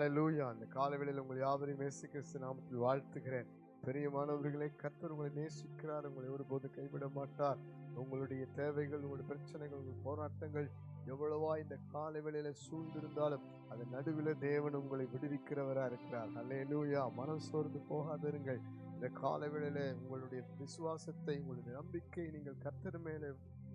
ஹல்லேலூயா. அந்த காலைவேளையில் உங்கள் யாவரையும் இயேசு கிறிஸ்து நாமத்தில் வாழ்த்துகிறேன். பிரியமானவர்களே, கர்த்தர் உங்களை நேசிக்கிறார். உங்களை ஒருபோதும் கைவிட மாட்டார். உங்களுடைய தேவைகள், உங்களுடைய பிரச்சனைகள், உங்கள் போராட்டங்கள் எவ்வளவா இந்த காலைவேளையில சூழ்ந்திருந்தாலும் அதன் நடுவில் தேவன் உங்களை விடுவிக்கிறவரா இருக்கிறார். ஹல்லேலூயா. மனம் சோர்ந்து போகாதிருங்கள். இந்த காலைவேளையில உங்களுடைய விசுவாசத்தை, உங்களுடைய நம்பிக்கை நீங்கள் கர்த்தர் மேலே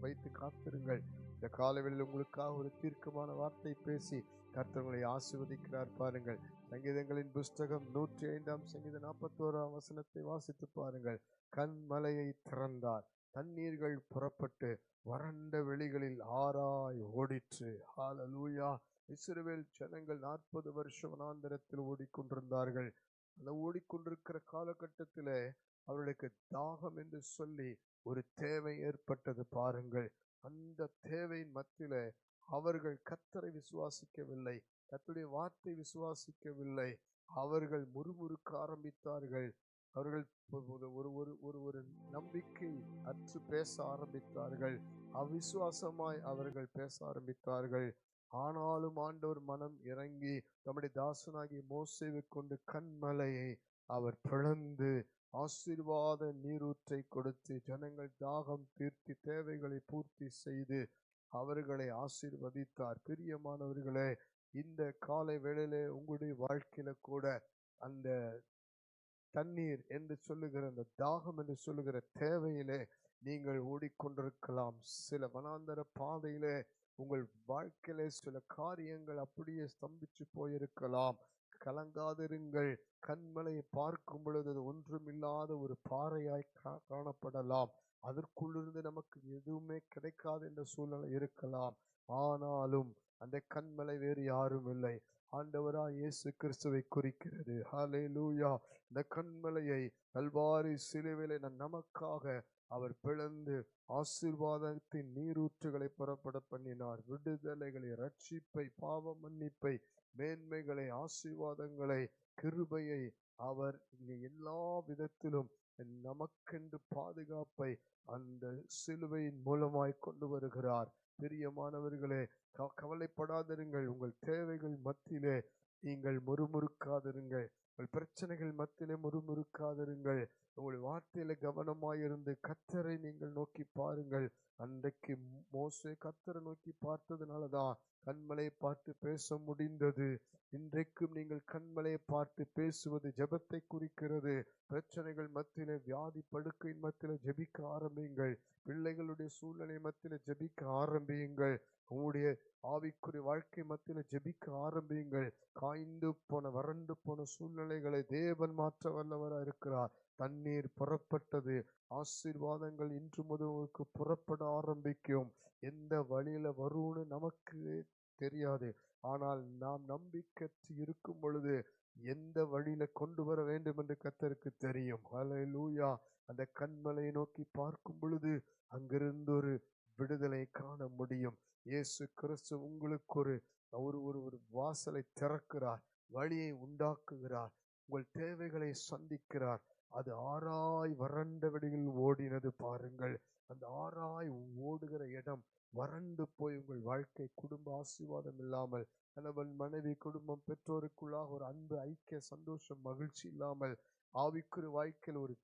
வைத்து காத்திருங்கள். இந்த காலைவேளையில் உங்களுக்காக ஒரு தீர்க்கமான வார்த்தை பேசி கர்த்தர் உங்களை ஆசீர்வதிக்கிறார். பாருங்கள், சங்கீதங்களின் புஸ்தகம் 105 சங்கீதம் 41 வசனத்தை வாசித்து பாருங்கள். கண்மலையை திறந்தார், தண்ணீர்கள் புறப்பட்டு வறண்ட வெளிகளில் ஆராய் ஓடிற்று. ஹல்லேலூயா. இஸ்ரவேல் ஜனங்கள் 40 வருஷம் வனாந்தரத்தில் ஓடிக்கொண்டிருந்தார்கள். அந்த ஓடிக்கொண்டிருக்கிற காலகட்டத்திலே அவர்களுக்கு தாகம் என்று சொல்லி ஒரு தேவை ஏற்பட்டது. பாருங்கள், அந்த தேவையின் மத்தியிலே அவர்கள் கர்த்தரை விசுவாசிக்கவில்லை, கர்த்தருடைய வார்த்தை விசுவாசிக்கவில்லை. அவர்கள் முறுமுறுக்க ஆரம்பித்தார்கள். அவர்கள் ஒரு நம்பிக்கை அற்று பேச ஆரம்பித்தார்கள். அவிசுவாசமாய் அவர்கள் பேச ஆரம்பித்தார்கள். ஆனாலும் ஆண்டவர் மனம் இறங்கி தம்முடைய தாசனாகிய மோசேவை கொண்டு கண்மலையை அவர் பிளந்து ஆசீர்வாத நீரூற்றை கொடுத்து ஜனங்கள் தாகம் தீர்த்தி தேவைகளை பூர்த்தி செய்து அவர்களை ஆசீர்வதித்தார். பிரியமானவர்களே, இந்த காலை வேளையிலே உங்களுடைய வாழ்க்கையில கூட அந்த தண்ணீர் என்று சொல்லுகிற, அந்த தாகம் என்று சொல்லுகிற தேவையிலே நீங்கள் ஓடிக்கொண்டிருக்கலாம். சில வனாந்தர பாதையிலே உங்கள் வாழ்க்கையிலே சில காரியங்கள் அப்படியே ஸ்தம்பிச்சு போயிருக்கலாம். கலங்காதிருங்கள். கண்மலையை பார்க்கும் பொழுது அது ஒன்றுமில்லாத ஒரு பாறையாய் காணப்படலாம். அதற்குள்ளிருந்து நமக்கு எதுவுமே கிடைக்காது என்ற சூழ்நிலை இருக்கலாம். ஆனாலும் அந்த கண்மலை வேறு யாரும் இல்லை, ஆண்டவராய் இயேசு கிறிஸ்துவை குறிக்கிறது. ஹல்லேலூயா. இந்த கண்மலையை கல்வாரி சிலுவையிலே நமக்காக அவர் பிளந்து ஆசீர்வாதத்தின் நீரூற்றுகளை புறப்பட பண்ணினார். விடுதலைகளை, ரட்சிப்பை, பாவ மன்னிப்பை, மேன்மைகளை, ஆசீர்வாதங்களை, கிருபையை அவர் இங்கே எல்லா விதத்திலும் நமக்கென்று பாதுகாப்பை அந்த சிலுவையின் மூலமாய் கொண்டு வருகிறார். பிரியமானவர்களே, கவலைப்படாதிருங்கள். உங்கள் தேவைகள் மத்தியிலே நீங்கள் முறுமுறுக்காதிருங்கள். உங்கள் பிரச்சனைகள் மத்தியிலே முறுமுறுக்காதிருங்கள். உங்கள் வார்த்தையில கவனமாயிருந்து கர்த்தரை நீங்கள் நோக்கி பாருங்கள். அன்றைக்கு மோசே கர்த்தரை நோக்கி பார்த்ததுனாலதான் கண்மலையை பார்த்து பேச முடிந்தது. இன்றைக்கும் நீங்கள் கண்மலையை பார்த்து பேசுவது ஜெபத்தை குறிக்கிறது. பிரச்சனைகள் மத்தியிலே, வியாதி படுக்கையின் மத்தியிலே ஜெபிக்க ஆரம்பியுங்கள். பிள்ளைகளுடைய சூழ்நிலை மத்தியிலே ஜெபிக்க ஆரம்பியுங்கள். உங்களுடைய ஆவிக்குரிய வாழ்க்கை மத்தியில ஜெபிக்க ஆரம்பியுங்கள். காய்ந்து போன, வறண்டு போன சூழ்நிலைகளை தேவன் மாற்ற வல்லவராக இருக்கிறார். தண்ணீர் புறப்பட்டது. ஆசீர்வாதங்கள் இன்று முதலுக்கு புறப்பட ஆரம்பிக்கும். எந்த வழியில வரும்னு நமக்கு தெரியாது. ஆனால் நாம் நம்பிக்கை இருக்கும் பொழுது எந்த வழியில கொண்டு வர வேண்டும் என்று கர்த்தருக்கு தெரியும். ஹல்லேலூயா. அந்த கண்மலையை நோக்கி பார்க்கும் பொழுது அங்கிருந்து ஒரு விடுதலை காண முடியும். இயேசு கிறிஸ்து உங்களுக்கு ஒரு வாசலை திறக்கிறார், வழியை உண்டாக்குகிறார், உங்கள் தேவைகளை சந்திக்கிறார். அது ஆராய் வறண்ட வெளியில் ஓடினது. பாருங்கள், அந்த ஆராய் ஓடுகிற இடம் வறண்டு போய் உங்கள் வாழ்க்கை, குடும்ப ஆசீர்வாதம் இல்லாமல், கணவன் மனைவி, குடும்பம், பெற்றோருக்குள்ளாக ஒரு அன்பு, ஐக்கிய, சந்தோஷம், மகிழ்ச்சி இல்லாமல், ஆவிக்குரிய வாழ்க்கையில் ஒரு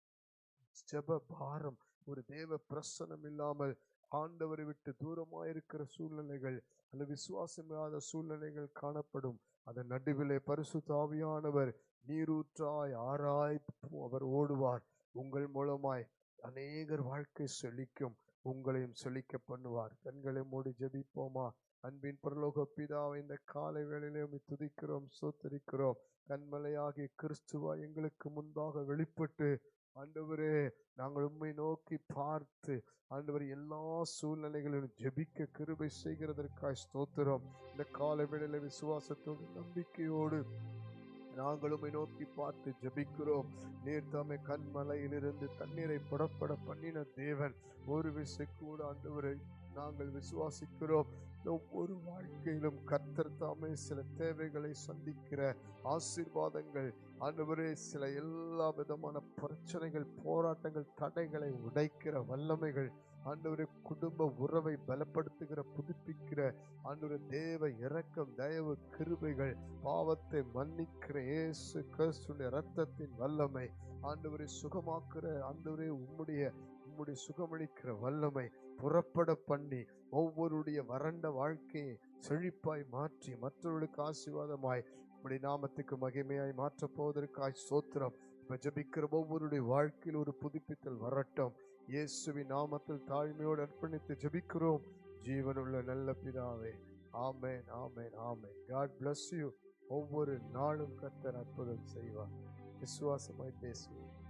ஜெப பாரம், ஒரு தேவ பிரசனம் இல்லாமல், ஆண்டவரை விட்டு தூரமாயிருக்கிற சூழ்நிலைகள், அல்லது விசுவாசம் இல்லாத சூழ்நிலைகள் காணப்படும். அதன் நடுவிலே பரிசுத்த ஆவியானவர் நீரூற்றாய் ஆராய் அவர் ஓடுவார். உங்கள் மூலமாய் அநேகர் வாழ்க்கை செழிக்கும், உங்களையும் செழிக்க பண்ணுவார். கண்களை மூடி ஜெபிப்போமா? அன்பின் பரலோக பிதாவை, இந்த காலை வேளையிலே உம்மை துதிக்கிறோம், ஸ்தோத்திரிக்கிறோம். கண்மலையாகிய கிறிஸ்துவா எங்களுக்கு முன்பாக வெளிப்பட்டு, ஆண்டவரே, நாங்கள் உம்மை நோக்கி பார்த்து, ஆண்டவர், எல்லா சூழ்நிலைகளிலும் ஜெபிக்க கிருபை செய்கிறதற்காய் ஸ்தோத்திரம். இந்த காலை வேளையில விசுவாசத்தோடு, நம்பிக்கையோடு நாங்கள் உம்மை நோக்கி பார்த்து ஜெபிக்கிறோம். நீர் தாமே கண்மலையிலிருந்து தண்ணீரை புறப்பட பண்ணின தேவன். ஒரு விசை கூட ஆண்டவரை நாங்கள் விசுவாசிக்கிறோம். ஒவ்வொரு வாழ்க்கையிலும் கர்த்தர் தாமே சில தேவைகளை சந்திக்கிற ஆசீர்வாதங்கள், ஆண்டவரே, சில எல்லா விதமான பிரச்சனைகள், போராட்டங்கள், தடைகளை உடைக்கிற வல்லமைகள் ஆண்டவரே குடும்ப உறவை பலப்படுத்துகிற புதுப்பிக்கிற ஆண்டவரே தேவ இரக்கம் தயவு கிருபைகள் பாவத்தை மன்னிக்கிற இயேசு கிறிஸ்துவின் இரத்தத்தின் வல்லமை ஆண்டவரை சுகமாக்குற ஆண்டவரே உம்முடைய சுகமளிக்கிற வல்லமை புறப்பட பண்ணி ஒவ்வொருடைய வறண்ட வாழ்க்கையை செழிப்பாய் மாற்றி மற்றவர்களுக்கு ஆசீர்வாதமாய் உம்முடைய நாமத்துக்கு மகிமையாய் மாற்றப் போவதற்காய் ஸ்தோத்திரம். இப்ப ஜெபிக்கிற ஒவ்வொருடைய வாழ்க்கையில் ஒரு புதுப்பித்தல் வரட்டும். இயேசுவின் நாமத்தில் தாழ்மையோடு அர்ப்பணித்து ஜெபிக்கிறோம் ஜீவனுள்ள நல்ல பிதாவே. ஆமென், ஆமென், ஆமென். God bless you. ஒவ்வொரு நாளும் கர்த்தர் அற்புதம் செய்வார். விசுவாசமாய் பேசுவோம்.